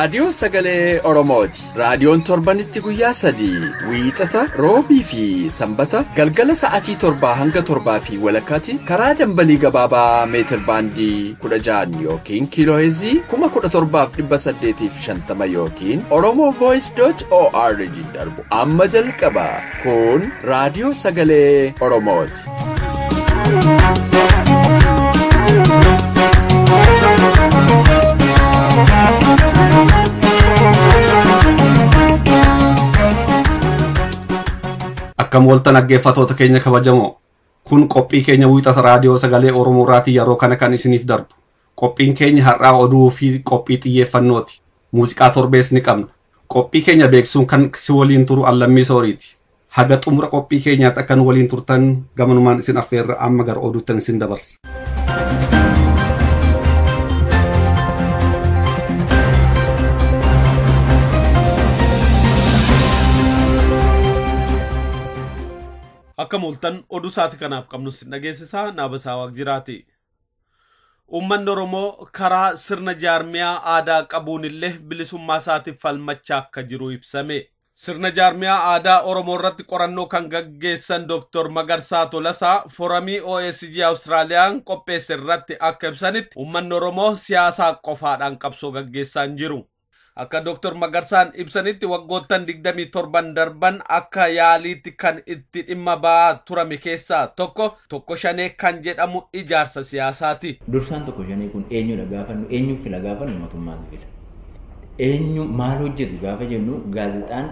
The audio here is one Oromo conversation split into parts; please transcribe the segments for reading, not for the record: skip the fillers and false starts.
raadiyoo sagalee Oromooti. Raadiyoon torbanitti guyyaa 3 wiixata, roobii fi sanbata galgala sa'aatii 7 hanga 7 fi walakkaatti karaa dambalii gabaabaa meetir baandii 16 yookiin kiilooheezii 17,850 yookiin oromovoice.org darbu amma jalqaba. Kun raadiyoo sagalee Oromooti. Akkam waltan dhaggeeffatoota keenya kabajamoo. Kun qophii keenya wiixata raadiyoo sagalee Oromoo irraatii yeroo kana kan isiniif darbu. Qophiin keenya har'aa oduu fi qophii xiyyeeffannooti. Muuziqaa torbees ni qabna. Qophii keenya beeksisuun kan si waliin turu Allammii Sooriiti. Haga xumura qophii keenyaatti akka nu waliin turtan gamanumaan isin affeerra amma gara oduuttan isin dabarsa. Akka mul'atan oduu saati kanaaf qabnu sin dhageessisaa Naabasaa Waaqjiraati. Uummanni Oromoo karaa sirna jaarmiyaa aadaa qabuun illee bilisummaa isaatiif falmachaa akka jiru ibsame. Sirna jaarmiyaa aadaa Oromoo irratti qorannoo kan gaggeessan Dr. Magarsaa Tolasaa foramii OSG Awustiraaliyaan qopheesse irratti akka ibsanitti uummanni Oromoo siyaasaa qofaadhaan qabsoo gaggeessaa hin jiru. Akka Dr. Magarsaan ibsanitti waggoottan 27 darban akka yaaliitti kan itti dhimma ba'aa turame keessaa tokko shanee kan jedhamu ijaarsa siyaasaati. Dursaan tokko shanee kun eenyudha gaafannu, eenyu fila gaafannu mootummaatu fila. Eenyu maal hojjetu gaafa jennu gaazexaan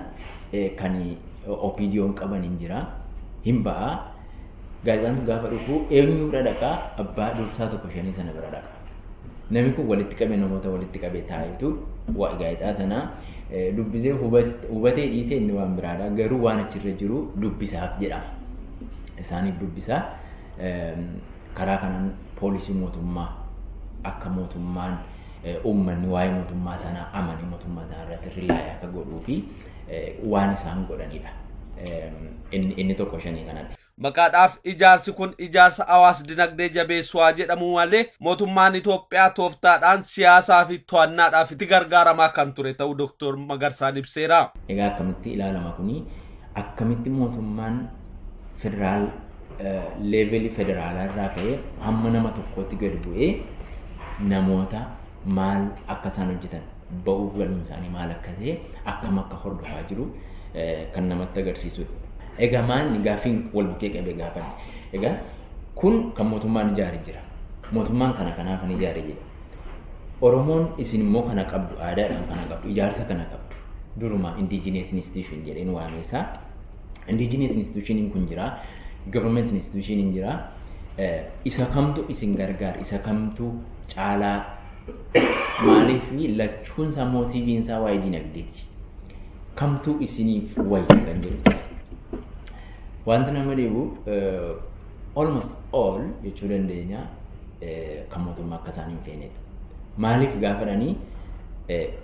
kan OPDO'n qaban hin jira, hin ba'a. Gaazexaan gaafa dhufu eenyudha dhaqaa abbaa dursaa tokko shanee sana bira dhaqa. Namni kun walitti qabee namoota walitti qabee taa'etu waa gaazexaa sana dubbisee hubatee dhiisee inni waan biraadha. Garuu waan achirra jiru dubbisaaf jedhama. Isaaniif dubbisaa karaa kanaan poolisii mootummaa akka mootummaan uummanni waa'ee mootummaa sanaa amanii mootummaa sanaa irratti rilaayee akka godhuu fi waan isaan godhanidha. Inni tokko shanii kanadha. Maqaadhaaf ijaarsi kun ijaarsa hawaas dinagdee jabeessuwaa jedhamu malee mootummaan Itoophiyaa tooftaadhaan siyaasaa fi to'annaadhaaf itti gargaaramaa kan ture ta'uu Dr. Magarsaan ibseera. Egaa akkamitti ilaalama kuni akkamitti mootummaan federaal leevelii federaalaa irraa ka'ee hamma nama tokkotti gadi bu'ee namoota maal akka isaan hojjetan ba'uuf galuun isaanii maal akka ta'e akkam akka hordofaa jiru kan namatti agarsiisudha. Egaa maanni gaafiin wal bukkee qabee gaafan. Egaa kun kan mootummaan ijaaree jira. Mootummaan kana kanaaf ni ijaaree jira. Oromoon isin immoo kana qabdu, aadaadhaan kana qabdu, ijaarsa kana qabdu. Duruma indigenous institution jedheen waameessa. Indigenous institution kun jira, government institution jira. Isa kamtu isin gargaar, isa kamtu caalaa maaliif lachuun mootiiviin isaa waa'ee dinagdeeti. Kamtu isiniif wayya kan jedhu. Wanti nama dhibu almost all jechuu dandeenya kan mootummaa akka isaan hin feenedha. Maaliif gaafadhanii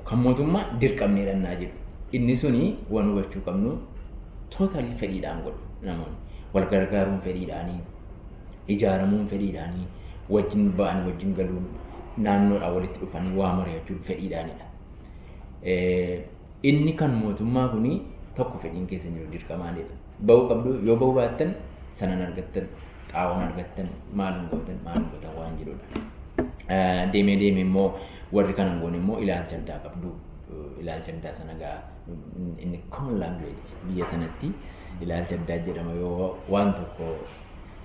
kan mootummaa dirqamnee dhannaa jiru. Inni suni waan hubachuu qabnu totally fedhiidhaan godhu namoonni. Wal gargaaruun fedhiidhaanii, ijaaramuun fedhiidhaanii, wajjin ba'an wajjin galuun naannoodhaan walitti dhufanii waa mari'achuun fedhiidhaanidha. Inni kan mootummaa kuni tokko fedhiin keessa jiru dirqamaanidha. Ba'uu qabdu yoo ba'uu baattan sanan argattan xaawwan argattan maalin gootan waan jirudha. Deemee immoo warri kanan goone immoo ilaalcha addaa qabdu. Ilaalcha addaa sana gaa inni common language biyya sanatti ilaalcha addaa jedhama yoo waan tokko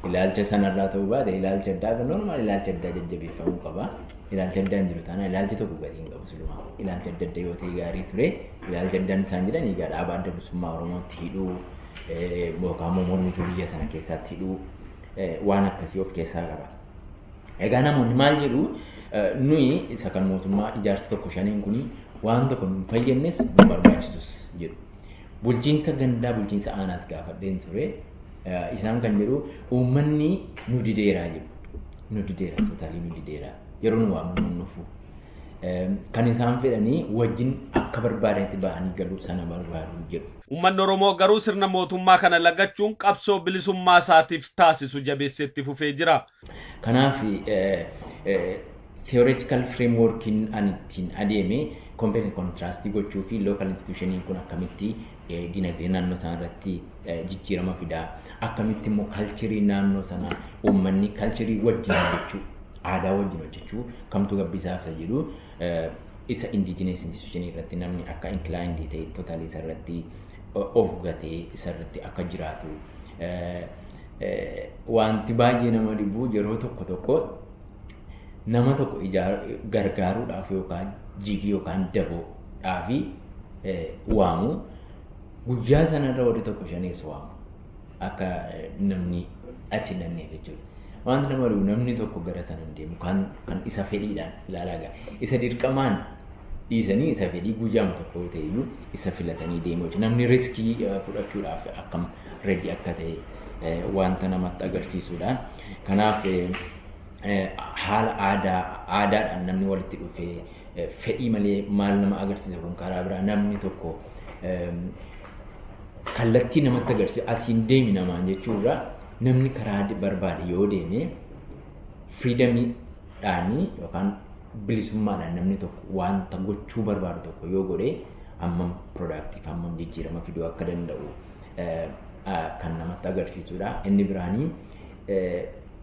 ilaalcha sanarraa ta'uu baate ilaalcha addaa kan normaal ilaalcha addaa jajjabeeffamuu qaba. Ilaalcha addaan jiru taana ilaalchi tokko gadi hin qabu silumaa. Ilaalcha adda yoo ta'e gaarii ture ilaalcha addaan isaan jedhan egaa dhaabaa adda bilisummaa Oromootti hidhuu yookaan mormituu biyya sana keessatti hidhuu waan akkasii of keessaa qaba. Egaa namoonni maal jedhu nuyi isa kan mootummaa ijaarsa tokko shaniin kuni waan tokko nu fayyadnes nu barbaachisus jedhu. Bulchiinsa gandaa bulchiinsa aanaas gaafadheen ture isaan kan jedhu uummanni nu dideeraa jedhu. Nu dideeraa totaalii nu dideeraa yeroo nu waamamu nufu. Kan isaan fedhanii wajjin akka barbaadanitti ba'anii galuu sana barbaadu jedhu. Uummanni Oromoo garuu sirna mootummaa kana lagachuun qabsoo bilisummaa isaatiif taasisu jabeesseetti fufee jira. Kanaaf theoretical framework in anittiin adeeme compare contrast gochuu fi local institution kun akkamitti dinagdee naannoo sana irratti jijjiirama fidaa akkamitti immoo culture naannoo sana uummanni culture wajjin hojjechuu aadaa wajjin hojjechuu kamtu gabbisaaf jedhu isa indigenous institution irratti namni akka inclined ta'e totally isarratti of gatee isarratti akka jiraatu wanti baay'ee nama dhibu yeroo tokko nama tokko gargaaruudhaaf yookaan jigii yookaan daboodhaaf waamu guyyaa sanarra warri tokko shanees waamu akka namni achi dannee jechuudha. Wanti nama dhibu namni tokko gara sana deemu kan isa fedhiidhaan ilaalaa isa dirqamaan dhiisanii isa fedhii guyyaama tokko ta'eyyuu isa filatanii deemu. Namni riskii fudhachuudhaaf akkam ready akka ta'e wanta namatti agarsiisudha. Kanaaf haala aadaadhaan namni walitti dhufee fedhii malee maal nama agarsiisa kun karaa biraa namni tokko kallattii namatti agarsiisu asiin deemi namaan jechuudha. Namni karaa barbaade yoo deeme freedomiidhaanii yookaan bilisummaadhaan namni tokko wanta gochuu barbaadu tokko yoo godhe hammam productive hammam jijjiirama fiduu akka danda'u kan namatti agarsiisudha. Inni biraanii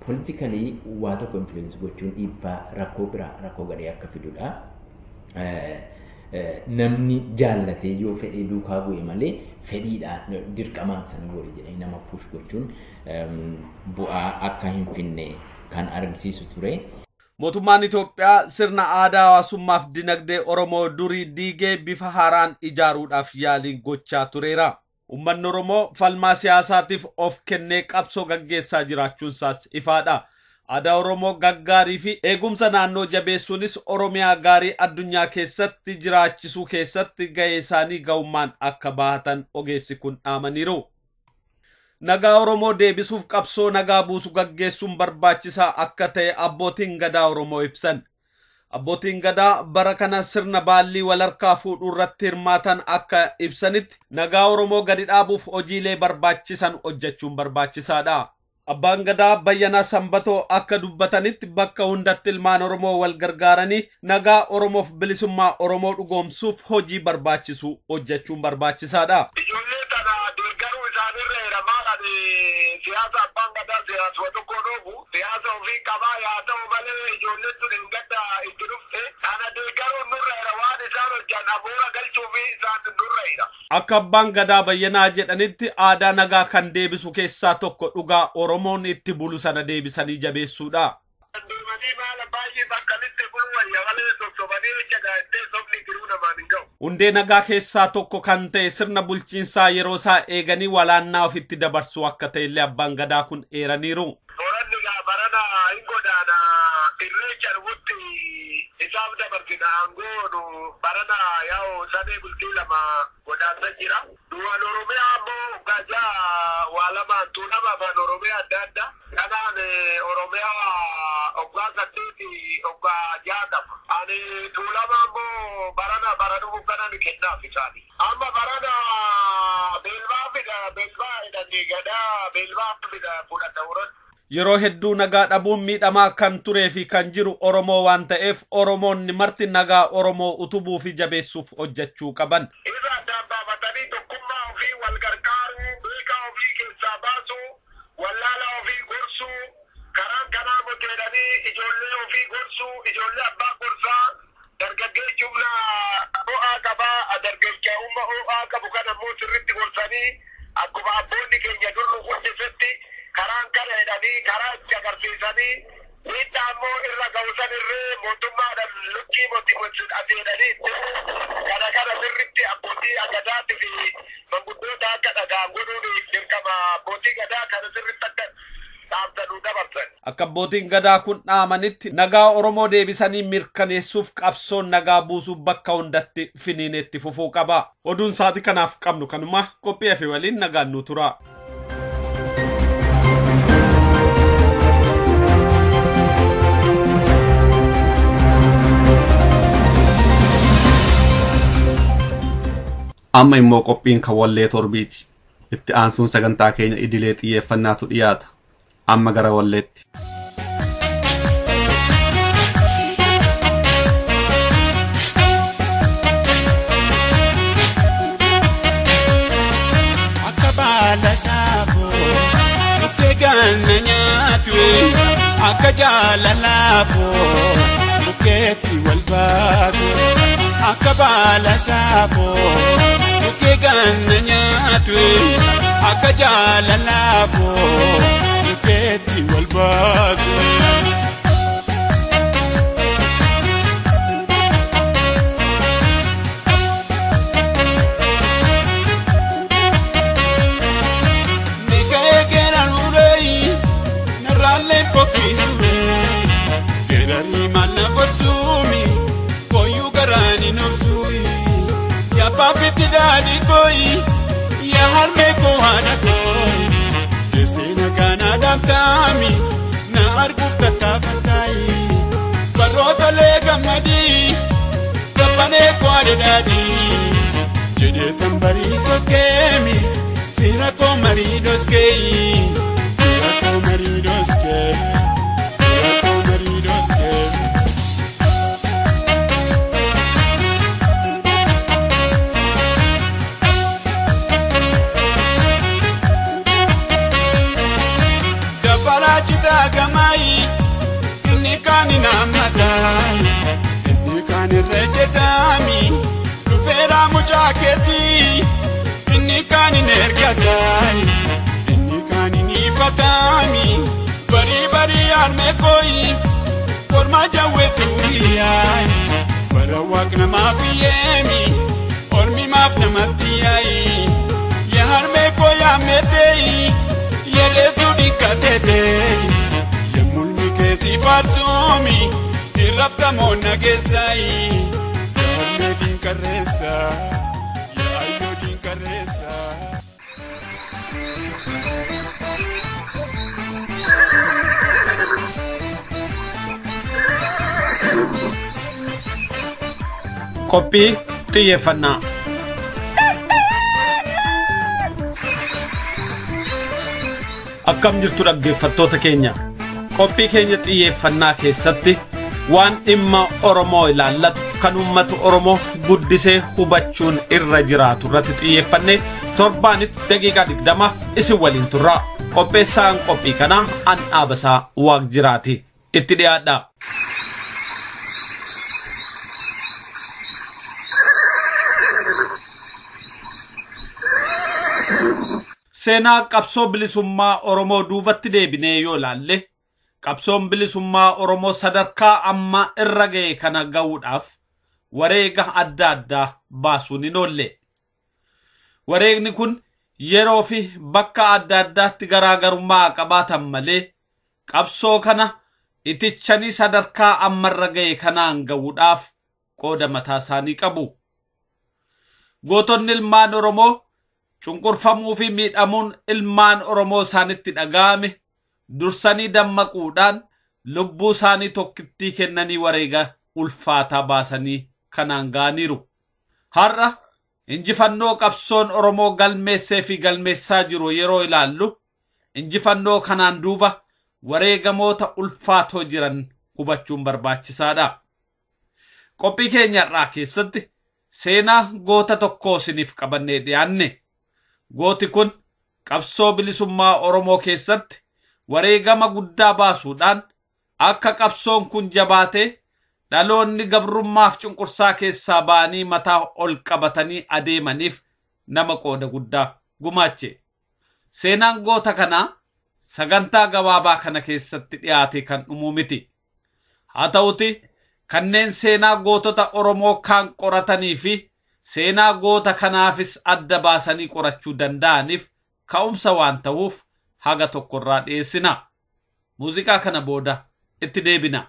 politically waa tokko influence gochuun dhiibbaa rakkoo biraa rakkoo gadhee akka fidudha. Namni jaallatee yoo fedhee duukaa bu'e malee fedhiidhaan dirqamaan sana godhe jedhanii nama push gochuun bu'aa akka hin finne kan argisiisu ture. Mootummaan Itoophiyaa sirna aadaa hawaasummaaf dinagdee Oromoo durii diigee bifa haaraan ijaaruudhaaf yaaliin gochaa tureera. Uummanni Oromoo falmaa siyaasaatiif of kennee qabsoo gaggeessaa jiraachuunsaas ifaadha. Aadaa Oromoo gaggaarii fi eegumsa naannoo jabeessuunis Oromiyaa gaarii addunyaa keessatti jiraachisuu keessatti gahee isaanii ga'ummaan akka bahatan ogeessi kun dhaamaniiru. Nagaa Oromoo deebisuuf qabsoo nagaa buusu gaggeessuun barbaachisaa akka ta'e abbootiin gadaa Oromoo ibsan. Abbootiin gadaa bara kana sirna baallii walharkaa fuudhuu irratti hirmaatan akka ibsanitti nagaa Oromoo gadi dhaabuuf hojiilee barbaachisan hojjechuun barbaachisaadha. Abbaan gadaa Bayyanaa Sanbatoo akka dubbatanitti bakka hundatti ilmaan Oromoo wal gargaaranii nagaa Oromoof bilisummaa Oromoo dhugoomsuuf hojii barbaachisu hojjechuun barbaachisaadha. Ijoollee tana deeggaruu isaanirra hirmaatan siyaasa abbaan gadaa siyaasa tokko dhoobu siyaasa ofii qabaa yaa ta'u malee ijoolleen tun hin gadda itti dhufte kana deeggaruun nurra jira waan isaan hojjan abuura galchuu fi isaan nurra jira. Akka abbaan gadaa Bayyanaa jedhanitti aadaa nagaa kan deebisu keessaa tokko dhugaa Oromoon itti bulu sana deebisanii jabeessuudha. Hundee nagaa keessaa tokko kan ta'e sirna bulchiinsaa yeroo isaa eeganii walaannaa ofitti dabarsuu akka ta'e illee abbaan gadaa kun eeraniiru. Barana hin godaana irreecha dhufutti isaaf dabarsina aangoonu barana yaa'u sadee bultii lama godaansa jira. Duwwaan Oromiyaa ammoo gajaa waa lama tuulama afaan Oromiyaa adda adda. Kanaan Oromiyaa oggaa saddeeti oggaa jaatama. Ani tuulama ammoo bara dhufu kanan kennaaf isaani. Amma barana beelbaa jedhanii gadaa beelbaa fudhata wuran. Yeroo hedduu nagaa dhabuun miidhamaa kan turee fi kan jiru Oromoo waan ta'eef Oromoonni marti nagaa Oromoo utubuu fi jabeessuuf hojjechuu qaban. Irra addaan baafatanii tokkummaa ofii wal gargaaruu, beekaa ofii keessaa baasuu, wallaalaa ofii gorsuu, karaan kanaa moteedhanii ijoollee ofii gorsuu, ijoollee abbaa gorsaa, dargaggeessi humna ho'aa qabaa, dargaggeessi humna ho'aa qabu kan ammoo sirriitti gorsanii akkuma abboonni keenya dur nu hojjetetti karaan kana jedhanii karaa itti agarsiisanii miidhaa ammoo irra ga'usan irree mootummaadhaan lukkii mootii adeemanii kana sirriitti abbootii gadaatii fi manguddoota akka dhagaan godhuun dirqama abbootii gadaa kana sirriitti akka dhaabdanuu dabarsan. Akka abbootiin gadaa kun dhaamanitti nagaa Oromoo deebisanii mirkaneessuuf qabsoon nagaa buusuuf bakka hundatti finiinetti fufuu qaba. Oduun sa'aatii kanaaf qabnu kanuma qophii fi waliin nagaan nu tura. Amma immoo qophiin kan wallee torbiiti. Itti aansuun sagantaa keenya idilee xiyyeeffannaatu dhiyaata. Amma gara walleetti. ganna nyaatu akka jaalalaafoo bukeetti wal baatu akka baala saafoo bukee ganna nyaatu akka jaalalaafoo bukeetti wal baatu. Gerari mana korsumi koyu garani nofsui ya papiti dadi koi ya harme ko hana koi kesena kana damtami na arguf tatafatai barota le gamadi kapane ko adadi jede tambari sokemi fira ko maridos kei fira ko maridos kei Gamai inni kan namatai inni kan rejetami rufera mujaketi inni kan nergatai inni kan nifatami bari bari arme koi forma jawetu yai barawak na mafiyemi ormi maf na matiyai ya arme koya metei yede tudi katete si farsumi irrafta mona gesai ya din carreza ya ayo din carreza Kopi xiyyeeffannaa. Akkam jirtu dhaggeeffattoota keenya. Qophii keenya xiyyeeffannaa keessatti waan dhimma Oromoo ilaallatu kan uummata Oromoo guddisee hubachuun irra jiraatu irratti xiyyeeffannee torbaanitti daqiiqaa 20 isin waliin turra. Qopheessaan qophii kanaa an Dhaabasaa Waaqjiraati. Itti dhiyaadha. Seenaa qabsoo bilisummaa Oromoo duubatti deebinee yoo ilaalle qabsoon bilisummaa Oromoo sadarkaa amma irra ga'e kana ga'uudhaaf wareega adda addaa baasuun hin oolle. Wareegni kun yeroo fi bakka adda addaatti garaagarummaa qabaatan malee qabsoo kana itichanii sadarkaa amma irra ga'e kanaan ga'uudhaaf qooda mataa isaanii qabu. Gootonni ilmaan Oromoo cunqurfamuu fi miidhamuun ilmaan Oromoo isaanitti dhaga'ame dursanii dammaquudhaan lubbuu isaanii tokkittii kennanii wareega ulfaataa baasanii kanaan ga'aniiru. Har'a injifannoo qabsoon Oromoo galmeessee fi galmeessaa jiru yeroo ilaallu injifannoo kanaan duuba wareegamoota ulfaatoo jiran hubachuun barbaachisaadha. Qophii keenya irraa keessatti seenaa goota tokkoo isiniif qabannee dhiyaanne. Gooti kun qabsoo bilisummaa Oromoo keessatti wareegama guddaa baasuudhaan akka qabsoon kun jabaatee dhaloonni gabrummaaf cunqursaa keessaa ba'anii mataa ol qabatanii adeemaniif nama qooda guddaa gumaache. Seenaan goota kanaa sagantaa gabaabaa kana keessatti dhiyaate kan dhumu miti. Haa ta'uti kanneen seenaa gootota Oromoo kaan qoratanii fi seenaa goota kanaafis adda baasanii qorachuu danda'aniif ka'umsa waan ta'uuf haga tokkorraa dhiyeessina. Muuziqaa kana booda itti deebina.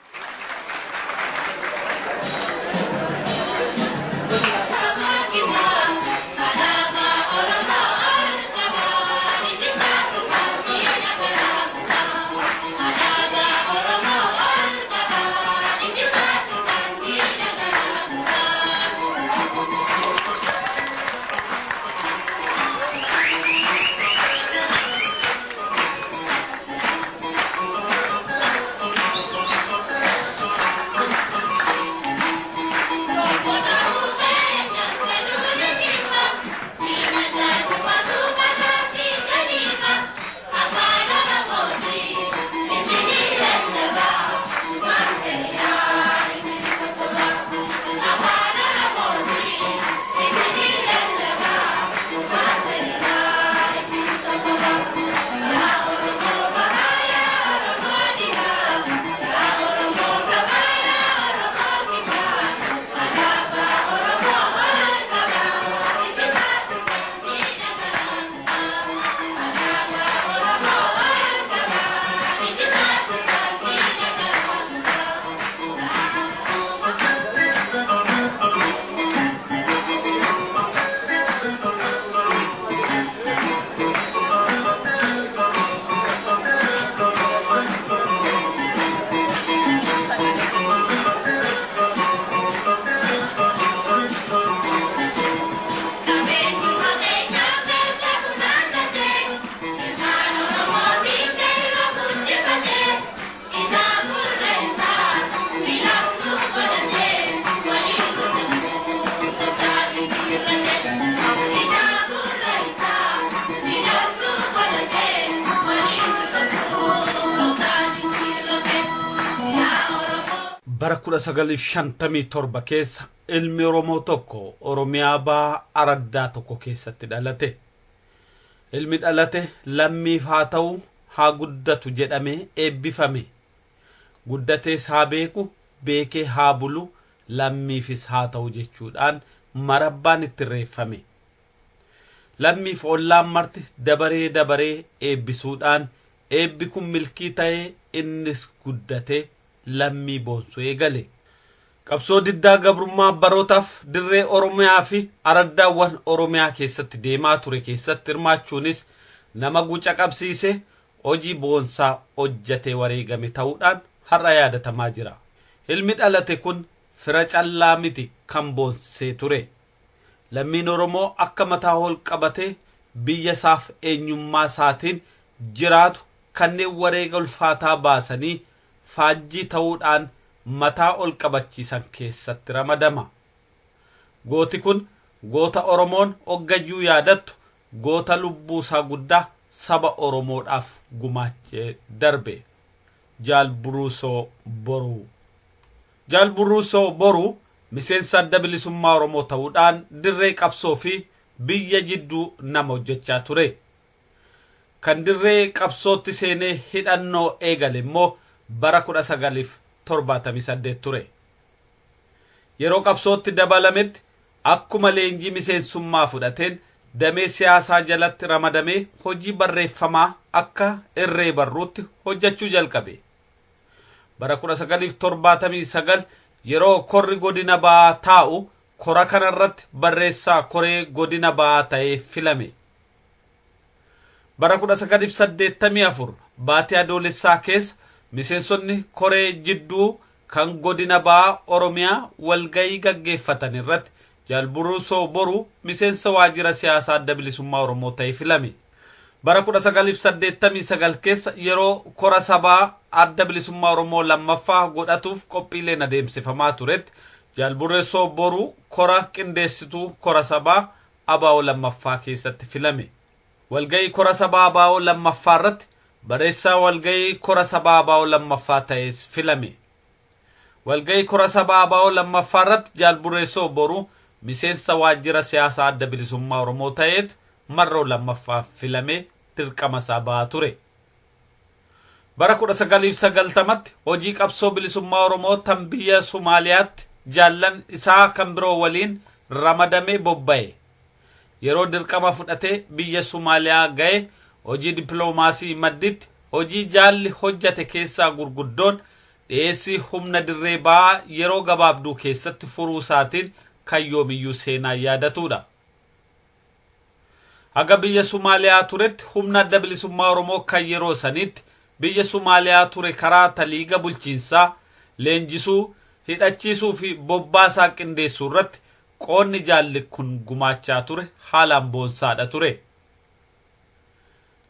bara 1957 keessa ilmi Oromoo tokko Oromiyaa baa araddaa tokko keessatti dhalate. Ilmi dhalate lammiif haa ta'u haa guddatu jedhamee eebbifame. Guddatees haa beeku, beekee haa bulu, lammiifis haa ta'u jechuudhaan marabbaan itti reeffame. Lammiif ollaan marti dabaree eebbisuudhaan eebbi kun milkii ta'ee innis guddate lammii boonsuu eegale. Qabsoo diddaa gabrummaa barootaaf dirree Oromiyaa fi araddaawwan Oromiyaa keessatti deemaa ture keessatti hirmaachuunis nama guca qabsiise hojii boonsaa hojjatee wareegame ta'uudhaan har'a yaadatamaa jira. Ilmi dhalate kun fira callaa miti kan boonsee ture. Lammiin Oromoo akka mataa ol qabatee biyya isaaf eenyummaa isaatiin jiraatu kanneen wareega ulfaataa baasanii faajjii ta'uudhaan mataa ol qabachiisan keessatti ramadama. Gooti kun goota Oromoon hoggayyuu yaadattu, goota lubbuu isaa guddaa saba Oromoodhaaf gumaachee darbe. Jaal Buruusoo Boruu. Jaal Buruusoo Boruu miseensa adda bilisummaa Oromoo ta'uudhaan dirree qabsoo fi biyya jidduu nama hojjechaa ture. Kan dirree qabsootti seenee hidhannoo eegale immoo bara 1978 ture. Yeroo qabsootti dabalametti akkuma leenjii miseensummaa fudhateen damee siyaasaa jalatti ramadamee hojii barreeffamaa akka irree barruutti hojjechuu jalqabe. Bara 1979 yeroo korri godina ba'aa taa'u kora kanarratti barreessaa koree godina ba'aa ta'ee filame. Bara 1984 baatii adoolessaa keessa miseensonni koree jidduu kan godina ba'aa Oromiyaa walgayii gaggeeffatan irratti Jaal Buruusoo Boruu miseensa waajjira siyaasaa adda bilisummaa Oromoo ta'ee filame. Bara 1989 keessa yeroo kora sabaa adda bilisummaa Oromoo lammaffaa godhatuuf qophiileen adeemsifamaa turetti Jaal Buruusoo Boruu kora qindeessituu kora sabaa ABO lammaffaa keessatti filame. Walgayii kora sabaa ABO lammaffaa irratti barreessaa walgayii kora sabaa ABO lammaffaa ta'es filame. Walgayii kora sabaa ABO lammaffaa irratti Jaal Buruusoo Boruu miseensa waajjira siyaasaa adda bilisummaa Oromoo ta'eet marroo lammaffaa filame dirqama isaa ba'aa ture. Bara 1990tti hojii qabsoo bilisummaa Oromoo tan biyya Somaaliyaatti jaallan isaa kan biroo waliin ramadamee bobba'e. Yeroo dirqama fudhatee biyya Somaaliyaa ga'e hojii dippiloomaasii madditti hojii jaalli hojjate keessaa gurguddoon dhiyeessii humna dirree ba'aa yeroo gabaabduu keessatti furuu isaatiin kan yoomiyyuu seenaa yaadatudha. Haga biyya Somaaliyaa turetti humna adda bilisummaa Oromoo kan yeroo sanitti biyya Somaaliyaa ture karaa taliiga bulchiinsaa leenjisuu, hidhachiisuu fi bobbaasaa qindeessuu irratti qoonni jaalli kun gumaachaa ture haalaan boonsaadha ture.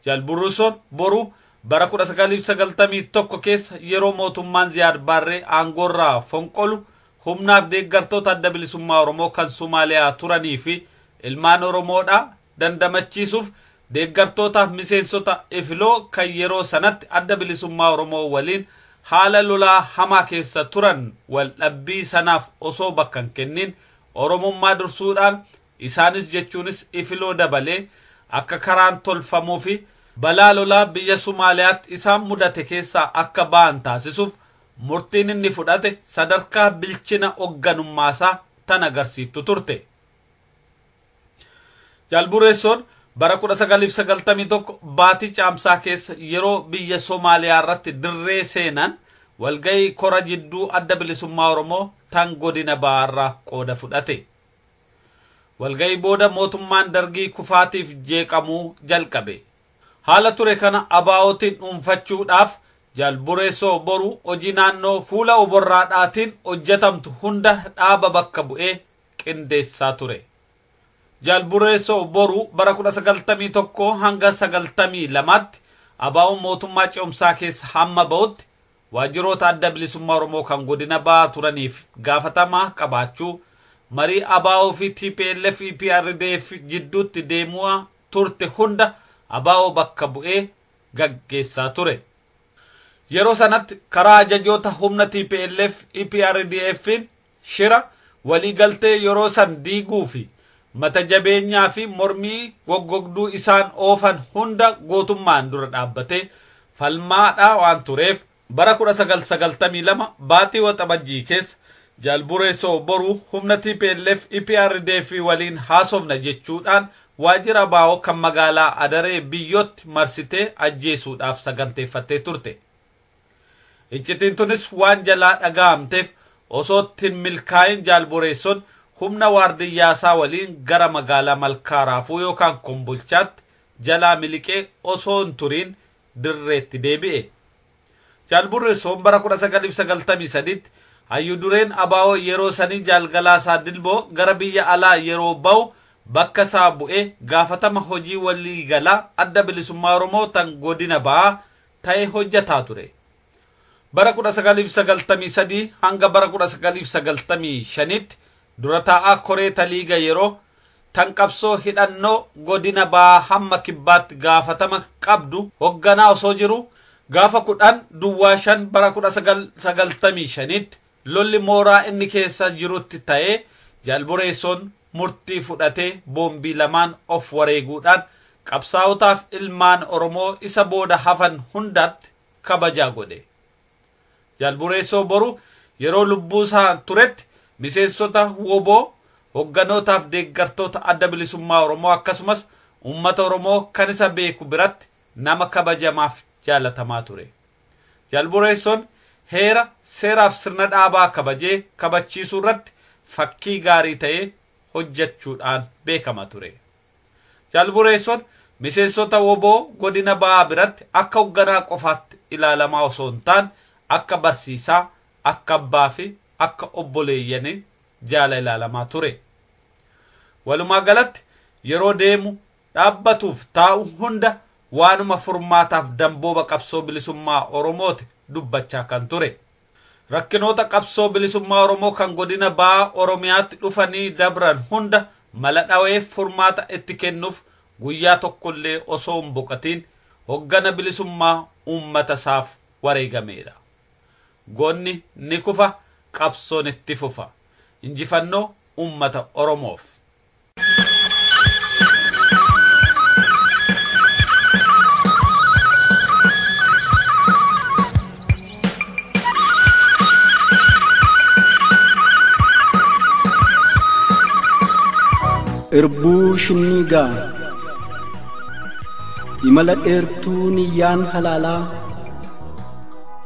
Jaal Buruusoo Boruu bara 1991 keessa yeroo mootummaan Ziyaad Barree aangoorraa fonqolu humnaaf deeggartoota adda bilisummaa Oromoo kan Somaaliyaa turanii fi ilmaan Oromoodhaa dandamachiisuuf deeggartootaaf miseensota ifiloo kan yeroo sanatti adda bilisummaa Oromoo waliin haala lolaa hamaa keessa turan wal dhabbii sanaaf osoo bakka hin kennin Oromummaa dursuudhaan isaanis jechuunis ifiloo dabalee akka karaan tolfamuu fi balaa lolaa biyya Somaaliyaatti isaan mudate keessaa akka ba'an taasisuuf murtiin inni fudhate sadarkaa bilchina hoogganummaasaa tan agarsiiftu turte. Jaal Buruusoon bara 1991 baatii caamsaa keessa yeroo biyya Somaaliyaa irratti dirree seenan walgayii kora jidduu adda bilisummaa Oromoo tan godina ba'aarraa qooda fudhate. Walgayii booda mootummaan dargii kufaatiif jeeqamuu jalqabe. Haala ture kana ABO'tiin dhuunfachuudhaaf Jaal Buruusoo Boruu hojii naannoo fuula oborraadhaatiin hojjetamtu hunda dhaaba bakka bu'ee qindeessaa ture. Jaal Buruusoo Boruu bara 1991 hanga 92tti ABO mootummaa ce'umsaa keessa hamma ba'utti waajjiroota adda bilisummaa Oromoo kan godina ba'aa turaniif gaafatamaa qabaachuu, marii ABO fi TPLF EPRDF jidduutti deemuu turte hunda ABO bakka bu'ee gaggeessaa ture. yeroo sanatti karaa ajajoota humna TPLF EPRDF'n shira waliigaltee yeroo san diiguu fi mata jabeenyaa fi mormii goggogduu isaan oofan hunda gootummaan dura dhaabbatee falmaadhaa waan tureef bara 1992 baatii waxabajjii keessa Jalbureessoo boruu humna TPLF EPRDF waliin haasofna jechuudhaan waajjira baa'oo kan magaalaa Adaree biyyootti marsitee ajjeesuudhaaf saganteeffattee turte. Iccitiin tunis waan jalaa dhaga'amteef osoo ittiin milkaa'in Jalbureessoon humna waardiyyaasaa waliin gara magaalaa Malkaaraafuu yookaan Kombolchaatti jalaa miliqee osoo hin turiin dirreetti deebi'e. Jalbureessoon bara 1993 hayyudureen abaa'oo yeroo sanii Jaalgalaasaa Dilboo gara biyya alaa yeroo ba'u bakka isaa bu'ee gaafatama hojii waliigalaa adda bilisummaa Oromoo tan godina ba'aa ta'ee hojjetaa ture. Bara 1993 hanga bara 1995tti dura taa'aa koree taliiga yeroo tan qabsoo hidhannoo godina ba'aa hamma kibbaatti gaafatama qabdu hoogganaa osoo jiru gaafa 10/5 bara 1995tti lolli mooraa inni keessa jirutti ta'ee Jalbureessoon murtii fudhatee boombii lamaan of wareeguudhaan qabsaa'otaaf ilmaan Oromoo isa booda hafan hundatti kabajaa godhe. Jalbureessoo boru yeroo lubbuu isaa turetti miseensota woboo hogganootaaf deeggartoota adda bilisummaa Oromoo akkasumas uummata Oromoo kan isa beeku biratti nama kabajamaaf jaalatamaa ture. Jalbureessoon heera seeraaf sirna dhaabaa kabajee kabachiisuu irratti fakkii gaarii ta'ee hojjechuudhaan beekama ture. Jalbureessoon miseensota woboo godina ba'aa biratti akka hoogganaa qofaatti ilaalamaa osoo hin taane akka barsiisaa, akka abbaa fi akka obboleeyyanii jaala ilaalamaa ture. Walumaa galatti yeroo deemu dhaabbatuuf taa'u hunda waanuma furmaataaf dambooba qabsoo bilisummaa Oromooti dubbachaa kan ture. Rakkinoota qabsoo bilisummaa Oromoo kan godina ba'aa Oromiyaatti dhufanii dabran hunda mala dhawee furmaata itti kennuuf guyyaa tokkollee osoo hin boqatiin hoggana bilisummaa uummata isaaf wareegameedha. Goonni ni kufa, qabsoon itti fufa. Injifannoo uummata Oromoof. Irbuu shinniigaa imala dheertuu niyyaan halaalaa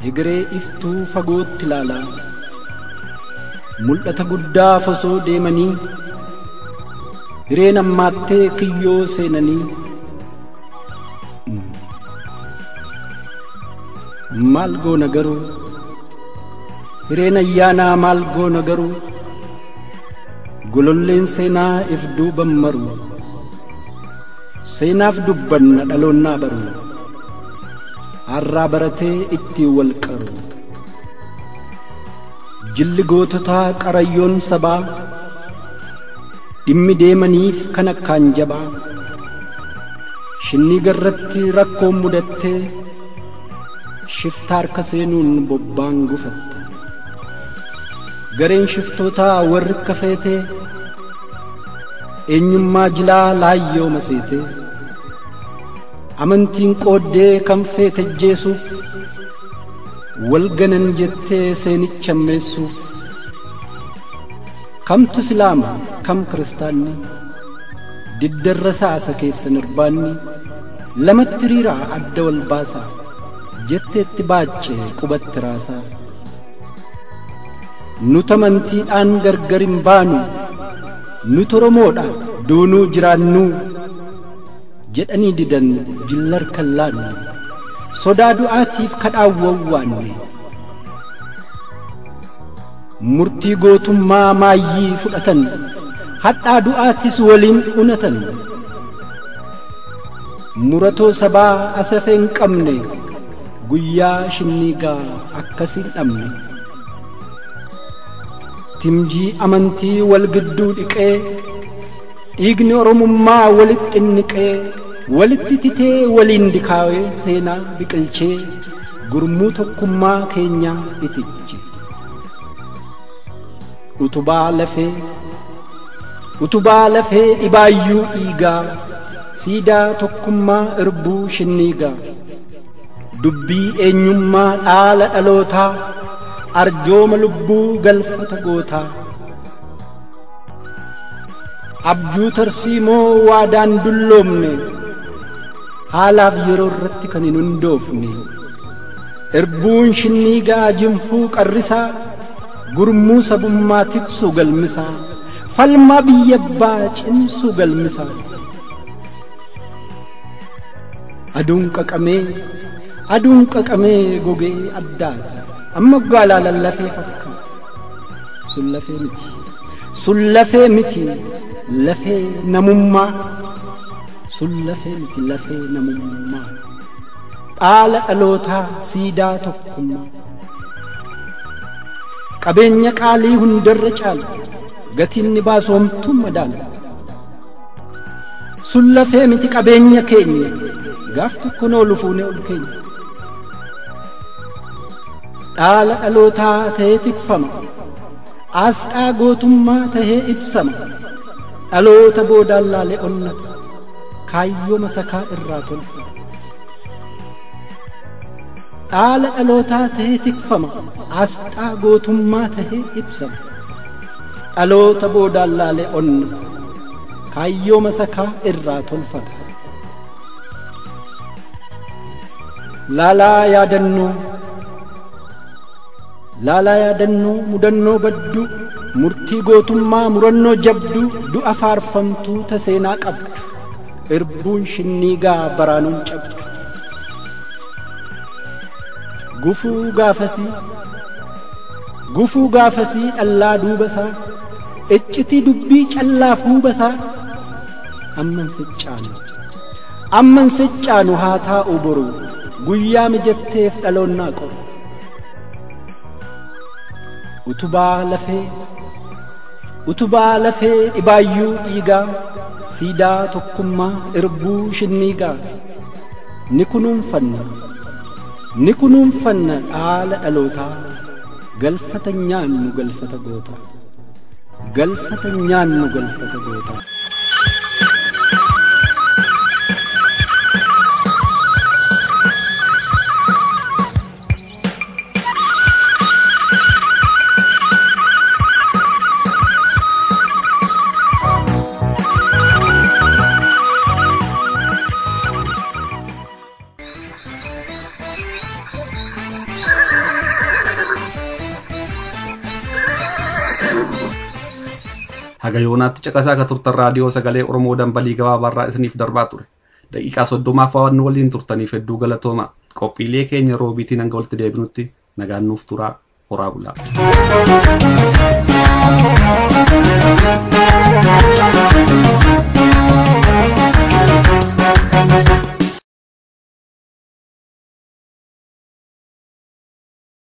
egeree iftuu fagootti ilaalaa mul'ata guddaa osoo deemanii hireen ammaattee kiyyoo seenanii maal goona garuu hireen ayyaanaa maal goona garuu gololleen seenaa if duuban maru seenaaf dubbanna dhaloonnaa baru harraa baratee itti wal qaru jilli goototaa qarayyoon sabaa dhimmi deemaniif kan akkaan jabaa shinnii garratti rakkoon mudattee shiftaa harka seenuun bobbaan gufatte gareen shiftootaa warri kafeetee eenyummaa jilaa laayyoo maseete amantiin qooddee kan feete jeesuuf wal ganan jettee seenicha meessuuf kamtu islaama kam kiristaanni diddarra saasa keessan irbaanni lamatti riiraa adda wal baasaa jetteetti baacce qubatti raasaa nuti amantiidhaan gargar hin baanu nuti Oromoodha doonuu jiraannu jedhanii didan jillar kallaannu sodaa du'aatiif kadhaawwawwaanne murtii gootummaa maayyii fudhatan hadhaa du'aatis waliin unatan muratoo sabaa asafee hin qabne guyyaa shinniigaa akkasiin dhabne timjii amantii wal gidduu dhiqee dhiigni oromummaa walitti niqee walitti titee waliin dikaawee seenaa biqilchee gurmuu tokkummaa keenyaa itichi. Utubaa lafee dhibaayyuu dhiigaa siidaa tokkummaa irbuu shinniigaa dubbii eenyummaa dhaala dhalootaa arjooma lubbuu galfata gootaa abjuu tarsiimoo waadaan dulloomne haalaaf yeroo irratti kan hin hundoofne irbuun shinniigaa jinfuu qarrisaa gurmuu sabummaa tiksuu galmisaa falmaa biyya abbaa cimsuu galmisaa aduun qaqamee gogee addaata amma gaalaa lallafee fakkaata sun lafee miti lafee namummaa dhaala dhalootaa siidaa tokkummaa qabeenya qaalii hundarra caala gatiin ni baasomtuun madaala sun lafee miti qabeenya keenya gaaf tokko noo lufuune ol keenya dhaala dhalootaa ta'ee tikfama asxaa gootummaa tahee ibsama dhaloota boodaan laalee onnata kaayyoo masakaa irraa tolfata dhaala dhalootaa tahee tikfama asxaa gootummaa tahee ibsama dhaloota boodaan laalee onnata kaayyoo masakaa irraa tolfata laalaa yaadannoo mudannoo badduu murtii gootummaa murannoo jabduu du'a faarfamtuu ta seenaa qabdu irbuun shinniigaa baraanuun cabdu gufuu gaafasii dhallaa duubasaa iccitii dubbii callaaf huubasaa amman siccaanu haa taa'u boru guyyaa mijatteef dhaloonnaa qoru utubaa lafee dhibaayyuu dhiigaa siidaa tokkummaa irbuu shinniigaa ni kunuunfanna dhaala dhalootaa galfata nyaannu galfata gootaa haga yoonaatti caqasaa akka turtan raadiyoo sagalee Oromoo dambalii gabaabarraa isiniif darbaa ture. Daqiiqaa 30 waan waliin turtaniif hedduu galatooma. Qophiilee keenya roobiitiin hanga walitti deebinutti nagaan nuuf turaa horaa bulaa.